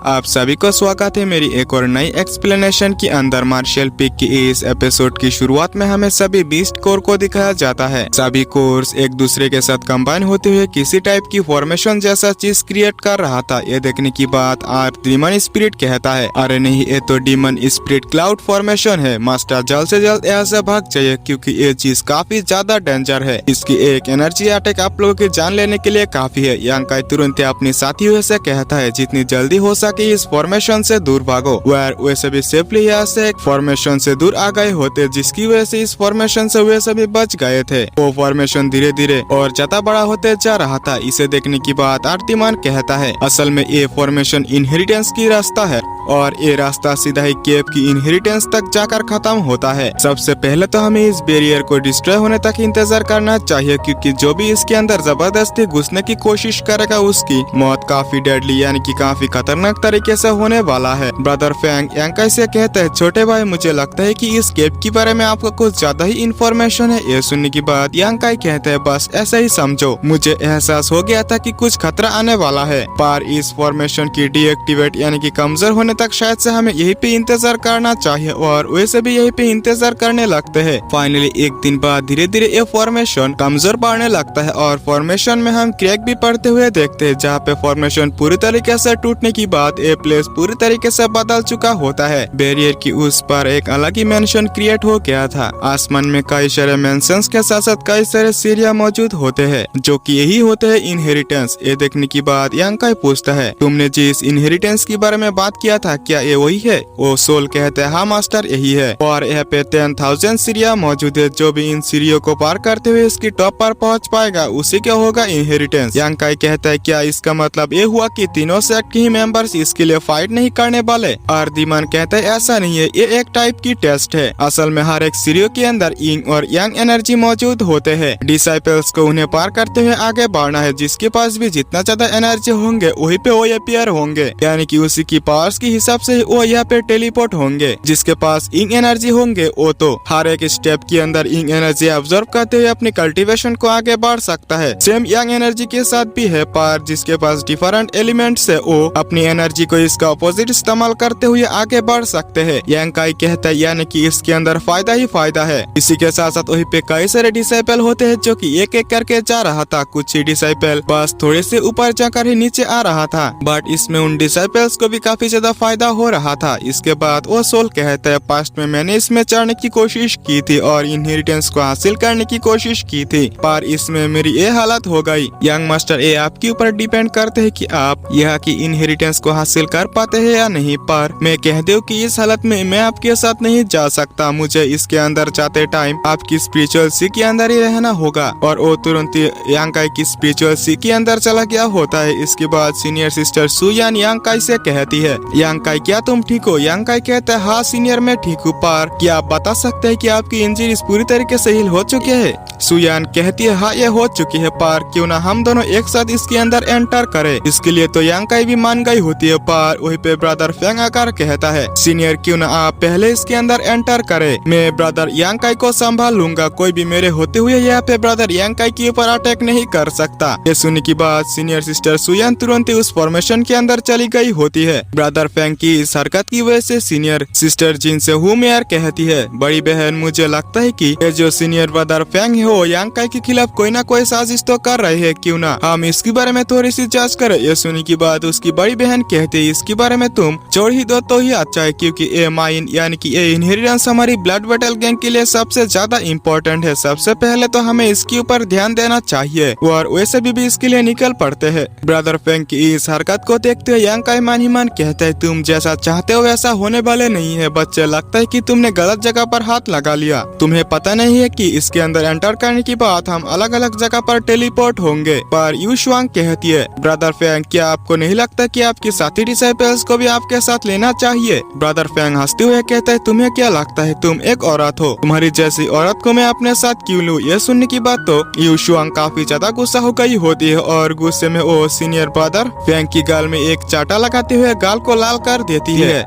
आप सभी को स्वागत है मेरी एक और नई एक्सप्लेनेशन के अंदर। मार्शल पीक की इस एपिसोड की शुरुआत में हमें सभी बीस्ट कोर को दिखाया जाता है। सभी कोर्स एक दूसरे के साथ कंबाइन होते हुए किसी टाइप की फॉर्मेशन जैसा चीज क्रिएट कर रहा था। ये देखने की बात आर डीमन स्पिरिट कहता है, अरे नहीं, ये तो डीमन स्पिरिट क्लाउड फॉर्मेशन है। मास्टर जल्द से जल्द यहाँ से भाग जाइए क्योंकि ये चीज काफी ज्यादा डेंजर है। इसकी एक एनर्जी अटैक आप लोगों की जान लेने के लिए काफी है। यांकाई तुरंत अपने साथियों से कहता है, जितनी जल्दी हो सके इस फॉर्मेशन से दूर भागो। वैसे भी सेफली यहाँ से एक फॉर्मेशन से दूर आ गए होते, जिसकी वजह से इस फॉर्मेशन से वे सभी बच गए थे। वो फॉर्मेशन धीरे धीरे और ज्यादा बड़ा होते जा रहा था। इसे देखने की बात आर्तिमान कहता है, असल में ये फॉर्मेशन इनहेरिटेंस की रास्ता है और ये रास्ता सीधा ही केव की इनहेरिटेंस तक जाकर खत्म होता है। सबसे पहले तो हमें इस बैरियर को डिस्ट्रॉय होने तक इंतजार करना चाहिए, क्योंकि जो भी इसके अंदर जबरदस्ती घुसने की कोशिश करेगा उसकी मौत काफी डेडली यानी कि काफी खतरनाक तरीके से होने वाला है। ब्रदर फैंग यांकाई से कहते हैं, छोटे भाई मुझे लगता है कि इस केव के बारे में आपको कुछ ज्यादा ही इंफॉर्मेशन है। ये सुनने की बात यांकाई कहते हैं, बस ऐसा ही समझो, मुझे एहसास हो गया था कि कुछ खतरा आने वाला है, पर इस फॉर्मेशन की डीएक्टिवेट यानी कि कमजोर होने तक शायद से हमें यही पे इंतजार करना चाहिए और वैसे भी यही पे इंतजार करने लगते हैं। फाइनली एक दिन बाद धीरे धीरे ये फॉर्मेशन कमजोर पड़ने लगता है और फॉर्मेशन में हम क्रैक भी पड़ते हुए देखते हैं। जहाँ पे फॉर्मेशन पूरी तरीके से टूटने की बाद ये प्लेस पूरी तरीके से बदल चुका होता है। बैरियर की उस पर एक अलग ही मेंशन क्रिएट हो गया था। आसमान में कई सारे मेंशंस के साथ साथ कई सारे सीरिया मौजूद होते हैं, जो कि यही होते हैं इनहेरिटेंस। ये देखने की बाद यांकाई पूछता है, तुमने जिस इनहेरिटेंस के बारे में बात किया था क्या ये वही है? वो सोल कहते हैं, हाँ मास्टर यही है, और यहाँ पे 10,000 सीरिया मौजूद है। जो भी इन सीरियो को पार करते हुए इसकी टॉप पर पहुंच पाएगा उसी का होगा इनहेरिटेंस। यांकाई कहता है, क्या इसका मतलब ये हुआ कि तीनों सेक्ट के ही मेंबर्स इसके लिए फाइट नहीं करने वाले? आर्दिमान कहता है, ऐसा नहीं है, ये एक टाइप की टेस्ट है। असल में हर एक सीरियो के अंदर यिंग और यांग एनर्जी मौजूद होते हैं। डिसाइपल्स को उन्हें पार करते हुए आगे बढ़ना है। जिसके पास भी जितना ज्यादा एनर्जी होंगे वही पे वो अपीयर होंगे, यानी कि उसी की पावर्स के हिसाब से वो यहाँ पे टेलीपोर्ट होंगे। जिसके पास यिंग एनर्जी होंगे वो तो हर एक स्टेप के अंदर यिंग एनर्जी ऑब्जर्व करते हुए अपनी कल्टीवेशन को आगे बढ़ सकता है। सेम यांग एनर्जी के साथ भी है, पर जिसके पास डिफरेंट एलिमेंट्स है वो अपनी एनर्जी को इसका अपोजिट इस्तेमाल करते हुए आगे बढ़ सकते हैं। यांकाई कहता है, यानी कि इसके अंदर फायदा ही फायदा है। इसी के साथ साथ वहीं पे कई सारे डिसाइपल होते हैं जो कि एक एक करके जा रहा था। कुछ ही डिसाइपल बस थोड़े से ऊपर जाकर ही नीचे आ रहा था, बट इसमें उन डिसाइपल्स को भी काफी ज्यादा फायदा हो रहा था। इसके बाद वो सोल कहता है, पास्ट में मैंने इसमें चढ़ने की कोशिश की थी और इनहेरिटेंस को हासिल करने की कोशिश की थी, पर इसमें मेरी ये हालत हो गई। यंग मास्टर, ये आपके ऊपर डिपेंड करते है कि आप यह की इनहेरिटेंस को हासिल कर पाते हैं या नहीं, पर मैं कह दूं कि इस हालत में मैं आपके साथ नहीं जा सकता। मुझे इसके अंदर जाते टाइम आपकी स्पिरिचुअल सी के अंदर ही रहना होगा। और वो तुरंत यांकाई की स्पिरिचुअल सी के अंदर चला गया होता है। इसके बाद सीनियर सिस्टर सुयान यांकाई से कहती है, यांकाई क्या तुम ठीक हो? यांकाई कहता है, हाँ सीनियर मैं ठीक हूँ, पर क्या आप बता सकते हैं कि आपकी इंजरीज पूरी तरीके से हील हो चुके हैं? सुयान कहती है, हाँ ये हो चुकी है, पर क्यों ना हम दोनों एक साथ इसके अंदर एंटर करें। इसके लिए तो यांकाई भी मान गई होती है, पर वहीं पे ब्रदर फैंग आकर कहता है, सीनियर क्यों ना आप पहले इसके अंदर एंटर करें, मैं ब्रदर यांकाई को संभाल लूंगा। कोई भी मेरे होते हुए यहाँ पे ब्रदर यांकाई के ऊपर अटैक नहीं कर सकता। ये सुनने की बात सीनियर सिस्टर सुयान तुरंत ही उस फॉर्मेशन के अंदर चली गई होती है। ब्रदर फैंग की इस हरकत की वजह से सीनियर सिस्टर जिन से हूँ यार कहती है, बड़ी बहन मुझे लगता है कि ये जो सीनियर ब्रदर फैंग है वो यांकाई के खिलाफ कोई ना कोई साजिश तो कर रहे हैं, क्यों ना हम इसके बारे में थोड़ी सी जांच करें। ये सुनने की बात उसकी बड़ी बहन कहती है, इसके बारे में तुम छोड़ ही दो तो ही अच्छा है, क्योंकि ये माइन यानी कि ये इनहेरिटेंस हमारी ब्लड बैटल गैंग के लिए सबसे ज्यादा इम्पोर्टेंट है। सबसे पहले तो हमें इसके ऊपर ध्यान देना चाहिए और वैसे भी इसके लिए निकल पड़ते हैं। ब्रदर फैंग की इस हरकत को देखते हुए यांकाई मान ही मान कहते है, तुम जैसा चाहते हो वैसा होने वाले नहीं है बच्चे, लगता है कि तुमने गलत जगह पर हाथ लगा लिया। तुम्हें पता नहीं है कि इसके अंदर एंटर करने की बात हम अलग अलग जगह पर टेलीपोर्ट होंगे। पर यू शुआंग कहती है, ब्रदर फैंग क्या आपको नहीं लगता कि आपके साथी डिसाइपल्स को भी आपके साथ लेना चाहिए? ब्रदर फैंग हंसते हुए कहता है, तुम्हें क्या लगता है तुम एक औरत हो, तुम्हारी जैसी औरत को मैं अपने साथ क्यों लूं? यह सुनने की बात तो यू शुआंग काफी ज्यादा गुस्सा हो गई होती है और गुस्से में वो सीनियर ब्रदर फैंग की गाल में एक चाटा लगाते हुए गाल को लाल कर देती है।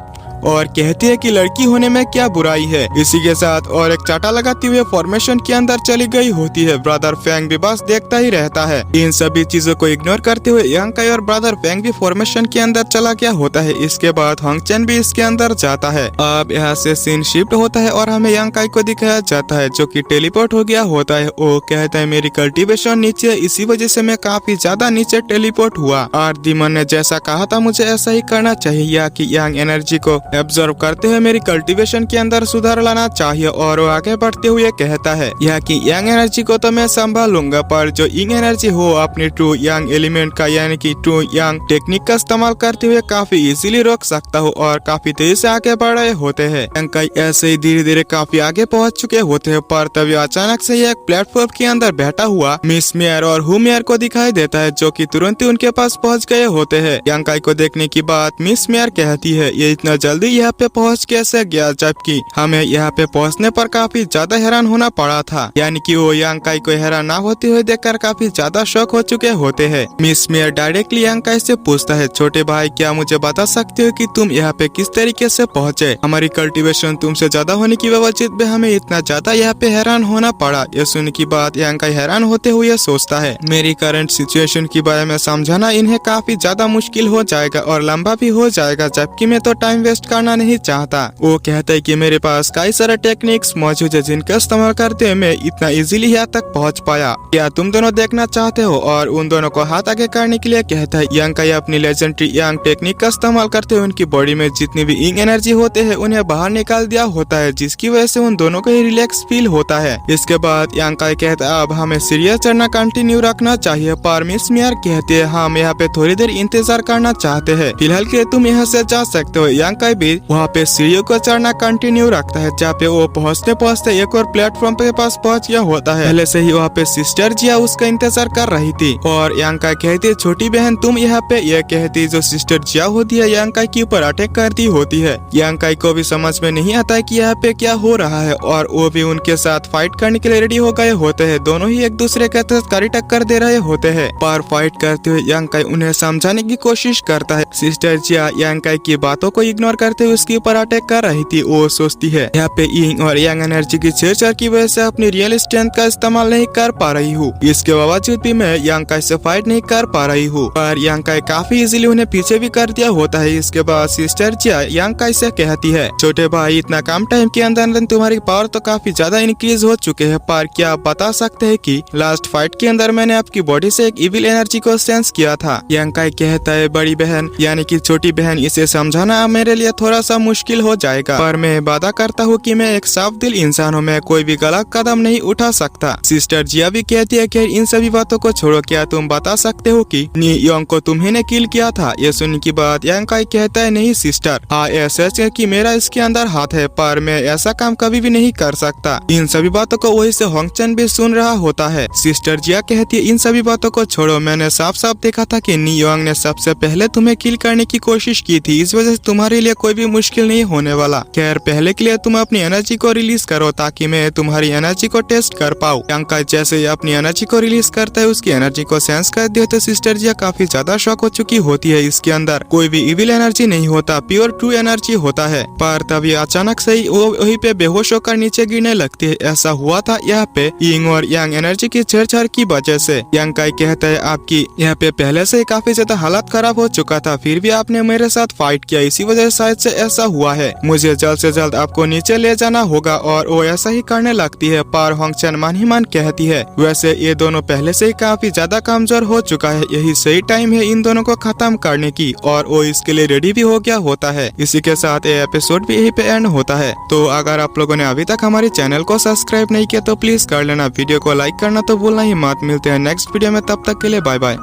और कहती है कि लड़की होने में क्या बुराई है। इसी के साथ और एक चाटा लगाती हुए फॉर्मेशन के अंदर चली गई होती है। ब्रदर फेंग भी बस देखता ही रहता है। इन सभी चीजों को इग्नोर करते हुए यांग काई और ब्रदर फेंग भी फॉर्मेशन के अंदर चला गया होता है। इसके बाद हंग चेन भी इसके अंदर जाता है। अब यहाँ से सीन शिफ्ट होता है और हमें यांग काई को दिखाया जाता है जो कि टेलीपोर्ट हो गया होता है। वो कहता है मेरी कल्टीवेशन नीचे, इसी वजह से मैं काफी ज्यादा नीचे टेलीपोर्ट हुआ और डीमन ने जैसा कहा था मुझे ऐसा ही करना चाहिए, या कि यांग एनर्जी को एब्जॉर्ब करते हुए मेरी कल्टीवेशन के अंदर सुधार लाना चाहिए। और वो आगे बढ़ते हुए कहता है यह कि यांग एनर्जी को तो मैं संभालूंगा, पर जो इंग एनर्जी हो अपनी ट्रू यांग एलिमेंट का यानी कि ट्रू यांग टेक्निक का इस्तेमाल करते हुए काफी इजीली रोक सकता हूँ और काफी तेजी से आगे बढ़ रहे होते हैं। यांग काई ऐसे ही धीरे धीरे काफी आगे पहुंच चुके होते हैं, पर तभी अचानक से एक प्लेटफॉर्म के अंदर बैठा हुआ मिस मेयर और हु मेयर को दिखाई देता है जो कि तुरंत ही उनके पास पहुंच गए होते हैं। यांग काई को देखने की बात मिस मेयर कहती है ये इतना जल्दी यहाँ पे पहुंच कैसे गया, जबकि हमें यहाँ पे पहुंचने पर काफी ज्यादा हैरान होना पड़ा था। यानी कि वो यांग काई को हैरान ना होते हुए देखकर काफी ज्यादा शॉक हो चुके होते हैं। मिस मेयर डायरेक्टली यांग काई से पूछता है छोटे भाई क्या मुझे बता सकते हो कि तुम यहाँ पे किस तरीके से पहुँचे? हमारी कल्टीवेशन तुमसे ज्यादा होने की वजह में हमें इतना ज्यादा यहाँ पे हैरान होना पड़ा। ये सुनने की बात यांग काई हैरान होते हुए सोचता है मेरी करंट सिचुएशन के बारे में समझाना इन्हें काफी ज्यादा मुश्किल हो जाएगा और लंबा भी हो जाएगा, जबकि मैं तो टाइम वेस्ट करना नहीं चाहता। वो कहता है कि मेरे पास कई सारे टेक्निक्स मौजूद है जिनका इस्तेमाल करते हुए मैं इतना इजीली यहाँ तक पहुँच पाया। क्या तुम दोनों देखना चाहते हो? और उन दोनों को हाथ आगे करने के लिए कहता है। यांग काई अपनी लेजेंडरी यांग टेक्निक का इस्तेमाल करते हुए उनकी बॉडी में जितनी भी इंग एनर्जी होते हैं उन्हें बाहर निकाल दिया होता है, जिसकी वजह से उन दोनों को ही रिलैक्स फील होता है। इसके बाद यांग काई कहता है अब हमें सीरियस चढ़ना कंटिन्यू रखना चाहिए, पर मिस मेयर कहती है हम यहाँ पे थोड़ी देर इंतजार करना चाहते हैं, फिलहाल के तुम यहाँ से जा सकते हो। यांग काई भी वहाँ पे सीढ़ियों को चढ़ना कंटिन्यू रखता है, जहाँ पे वो पहुँचते पहुँचते एक और प्लेटफॉर्म के पास पहुँच गया होता है। पहले से ही वहाँ पे सिस्टर जिया उसका इंतजार कर रही थी और यांग काई कहती है छोटी बहन तुम यहाँ पे, यह कहती जो सिस्टर जिया होती है यांग काई के ऊपर अटैक करती होती है। यांग काई को भी समझ में नहीं आता है कि यहाँ पे क्या हो रहा है और वो भी उनके साथ फाइट करने के लिए रेडी हो गए होते हैं। दोनों ही एक दूसरे के साथ कड़ी टक्कर दे रहे होते हैं, पर फाइट करते हुए यांग काई उन्हें समझाने की कोशिश करता है। सिस्टर जिया यांग काई की बातों को इग्नोर करते हुए उसके ऊपर अटैक कर रही थी। वो सोचती है यहाँ पे इंग और यांग एनर्जी की छेड़छाड़ की वजह से अपनी रियल स्ट्रेंथ का इस्तेमाल नहीं कर पा रही हूँ, इसके बावजूद भी मैं यांग काई से फाइट नहीं कर पा रही हूँ। पर यांग काई काफी इजीली उन्हें पीछे भी कर दिया होता है। इसके बाद सिस्टर जिया यांग काई से कहती है छोटे भाई इतना कम टाइम के अंदर तुम्हारी पावर तो काफी ज्यादा इंक्रीज हो चुके हैं, पर क्या आप बता सकते हैं कि लास्ट फाइट के अंदर मैंने आपकी बॉडी से एक इविल एनर्जी को सेंस किया था। यांग काई कहता है बड़ी बहन यानी कि छोटी बहन इसे समझाना मेरे लिए थोड़ा सा मुश्किल हो जाएगा, पर मैं वादा करता हूँ कि मैं एक साफ दिल इंसान हूँ, मैं कोई भी गलत कदम नहीं उठा सकता। सिस्टर जिया भी कहती है कि इन सभी बातों को छोड़ो, क्या तुम बता सकते हो कि नी योंग को तुम्ही ने किल किया था? ये सुनने की बात यांग काई कहता है नहीं सिस्टर, हाँ ऐसा है कि मेरा इसके अंदर हाथ है, पर मैं ऐसा काम कभी भी नहीं कर सकता। इन सभी बातों को वही से होंग चेन भी सुन रहा होता है। सिस्टर जिया कहती है इन सभी बातों को छोड़ो, मैंने साफ साफ देखा था कि नी योंग ने सबसे पहले तुम्हें किल करने की कोशिश की थी, इस वजह से तुम्हारे लिए कोई भी मुश्किल नहीं होने वाला। खैर पहले के लिए तुम अपनी एनर्जी को रिलीज करो ताकि मैं तुम्हारी एनर्जी को टेस्ट कर पाऊँ। यांग काई जैसे ही अपनी एनर्जी को रिलीज करता है उसकी एनर्जी को सेंस कर दिया तो सिस्टर जिया काफी ज्यादा शॉक हो चुकी होती है। इसके अंदर कोई भी इविल एनर्जी नहीं होता, प्योर ट्रू एनर्जी होता है। पर तभी अचानक से ही वो वहीं पे बेहोश होकर नीचे गिरने लगती है। ऐसा हुआ था यहाँ पे इंग और यांग एनर्जी की छेड़छाड़ की वजह से। यांग काई कहता है आपकी यहाँ पे पहले से ही काफी ज्यादा हालत खराब हो चुका था, फिर भी आपने मेरे साथ फाइट किया, इसी वजह से शायद से ऐसा हुआ है। मुझे जल्द से जल्द आपको नीचे ले जाना होगा और वो ऐसा ही करने लगती है। पर होंग चेन मान ही मान कहती है वैसे ये दोनों पहले से ही काफी ज्यादा कमजोर हो चुका है, यही सही टाइम है इन दोनों को खत्म करने की, और वो इसके लिए रेडी भी हो गया होता है। इसी के साथ ये एपिसोड भी यही पे एंड होता है। तो अगर आप लोगों ने अभी तक हमारे चैनल को सब्सक्राइब नहीं किया तो प्लीज कर लेना, वीडियो को लाइक करना तो भूलना ही मत। मिलते हैं नेक्स्ट वीडियो में, तब तक के लिए बाय बाय।